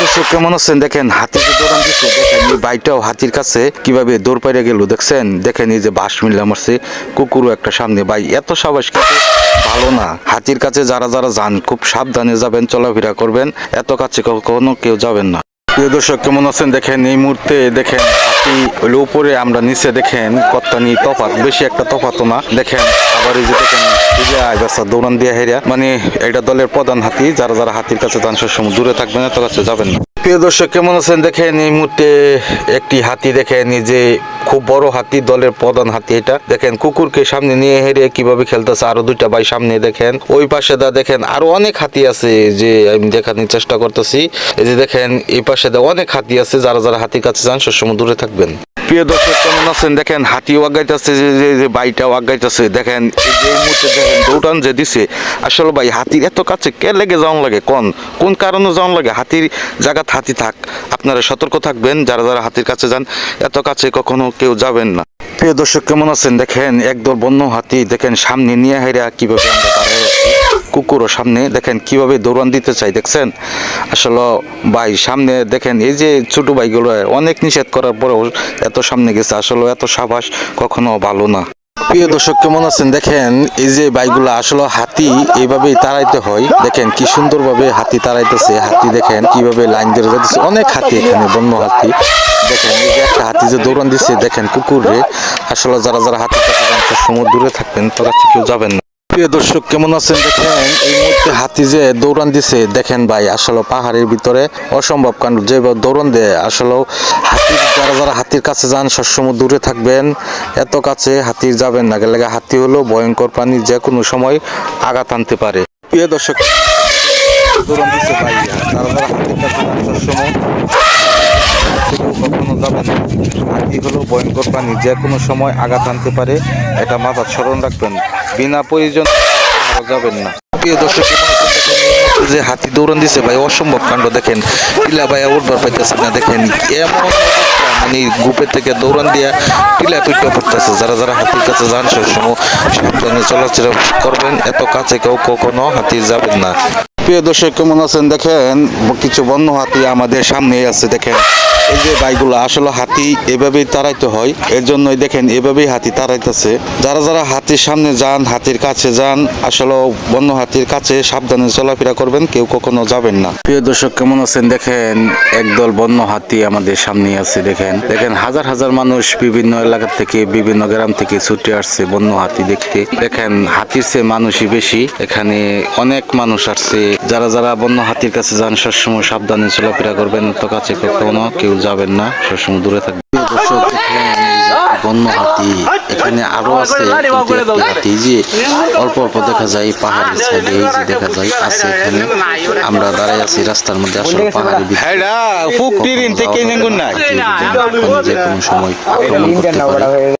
দর্শক কেমন আছেন? দেখেন হাতি যে দৌড়ান দিচ্ছে, দেখেন এই বাইটাও হাতির কাছে কিভাবে দৌড় পাইরে গেল দেখছেন। দেখেন এই যে বাঁশ মিল্লা মারছে, কুকুরও একটা সামনে। ভাই এত সাবাস কিন্তু ভালো না। হাতির কাছে যারা যারা যান খুব সাবধানে যাবেন, চলাফেরা করবেন, এত কাছে কখনো কেউ যাবেন না। প্রিয় দর্শক কেমন আছেন? দেখেন এই মুহূর্তে দেখেন হাতি হইলো উপরে, আমরা নিচে। দেখেন কতখানি তফাৎ, বেশি একটা তফাৎও না। দেখেন আবার এই যে দেখেন দৌড়ান দিয়ে হেরিয়া, মানে এটা দলের প্রধান হাতি। যারা যারা হাতির কাছে যান সবসময় দূরে থাকবেন, এত কাছে যাবেন না। প্রিয় দর্শক কেমন আছেন? দেখেন এই মুহূর্তে একটি হাতি, দেখেন এই যে খুব বড় হাতি, দলের প্রধান হাতি এটা। দেখেন কুকুরকে সামনে নিয়ে হেরে কিভাবে খেলতেছে। আরো দুইটা ভাই সামনে, দেখেন ওই পাশে দেখেন আরো অনেক হাতি আছে, যে আমি দেখানোর চেষ্টা করতেছি। এই যে দেখেন এই পাশে অনেক হাতি আছে। যারা যারা হাতির কাছে যান সবসময় দূরে থাকবেন। প্রিয় দর্শক কেমন আছেন? দেখেন হাতি ওয়াগাইতেছে, যে বাইটা ওয়াগাইতেছে। দেখেন এই যে মুহূর্তে দেখেন দৌড়ান যে দিছে। আসলে ভাই হাতির এত কাছে কে লেগে যাওয়ান লাগে? কোন কারণে যাওয়ান লাগে? হাতির জায়গাত হাতি থাক, আপনারা সতর্ক থাকবেন। যারা যারা হাতির কাছে যান, এত কাছে কখনো কেউ যাবেন না। প্রিয় দর্শক কেমন আছেন? দেখেন একদল বন্য হাতি, দেখেন সামনে নিয়ে হেরা কিভাবে আমরা দাঁড়ায় আছি। কুকুরও সামনে, দেখেন কিভাবে দৌড়ান দিতে চাই দেখছেন। আসলে ভাই সামনে দেখেন এই যে ছোট ভাইগুলো অনেক নিষেধ করার পরেও এত সামনে গেছে। আসলে এত সাবাস কখনো ভালো না। প্রিয় দর্শক কেমন আছেন? দেখেন এই যে বাইগুলা, আসলে হাতি এইভাবেই তাড়াইতে হয়। দেখেন কি সুন্দরভাবে হাতি তাড়াইতেছে। হাতি দেখেন কিভাবে লাইন ধরে যাচ্ছে। অনেক হাতি এখানে, বন্য হাতি। দেখেন এই যে একটা হাতি যে দৌড়ান দিচ্ছে, দেখেন কুকুরে। আসলে যারা যারা হাতির কাছে যান সময় দূরে থাকবেন, তার কাছে কেউ যাবেন না। প্রিয় দর্শক কেমন আছেন? দেখেন এই মুহূর্তে হাতি যে দৌড়ান দিছে, দেখেন ভাই আসলে পাহাড়ের ভিতরে অসম্ভব কাণ্ড যেভাবে দৌড়ান দেয়। আসলে হাতির, যারা যারা হাতির কাছে যান সবসময় দূরে থাকবেন, এত কাছে হাতির যাবেন না। গেলে হাতি হলো ভয়ঙ্কর প্রাণী, যে কোনো সময় আঘাত আনতে পারে। প্রিয় দর্শক দৌড়ান দিছে ভাই, যারা যারা হাতির কাছে যান সবসময় কখনো যাবেন না। হাতি হলো ভয়ঙ্কর প্রাণী, যে কোনো সময় আঘাত আনতে পারে, এটা মাথা স্মরণ রাখবেন। বিনা প্রয়োজন যাবেন না। প্রিয় দর্শক যে হাতি দৌড়ান দিছে ভাই, অসম্ভব কাণ্ড। দেখেন টিলা ভাই উঠবার পাইতেছে না। দেখেন এমন মানে গ্রুপের থেকে দৌড়ান দিয়া টিলা পিঠা পড়তেছে। যারা যারা হাতির কাছে যান সবসময় সাবধানে চলাচল করবেন, এত কাছে কেউ কখনো হাতি যাবেন না। প্রিয় দর্শক কেমন আছেন? দেখেন কিছু বন্য হাতি আমাদের সামনেই আছে। দেখেন এই যে বাইগুলো, আসলে হাতি এভাবেই তাড়াইতে হয়। এর জন্যই দেখেন এভাবেই হাতি তাড়াইতেছে। যারা যারা হাতির সামনে যান, হাতির কাছে যান, আসলে বন্য হাতির কাছে সাবধানে চলাফেরা করবেন, কেউ কখনো যাবেন না। প্রিয় দর্শক কেমন আছেন? দেখেন একদল বন্য হাতি আমাদের সামনে আছে। দেখেন দেখেন হাজার হাজার মানুষ বিভিন্ন এলাকা থেকে, বিভিন্ন গ্রাম থেকে ছুটে আসছে বন্য হাতি দেখতে। দেখেন হাতির চেয়ে মানুষই বেশি, এখানে অনেক মানুষ আসছে। যারা যারা বন্য হাতির কাছে যান সবসময় সাবধানে চলাফেরা করবেন, তো কাছে কখনো কেউ যাবেন না, সবসময় দূরে থাকবেন। দর্শক বন্য হাতি এখানে আরো আছে, কিন্তু একটি হাতি যে অল্প অল্প দেখা যায় পাহাড়ের সাইডে, এই যে দেখা যায় আছে এখানে। আমরা দাঁড়াই আছি রাস্তার মধ্যে, আসলে পাহাড়ের ভিতরে যে কোনো সময় আক্রমণ করতে পারে।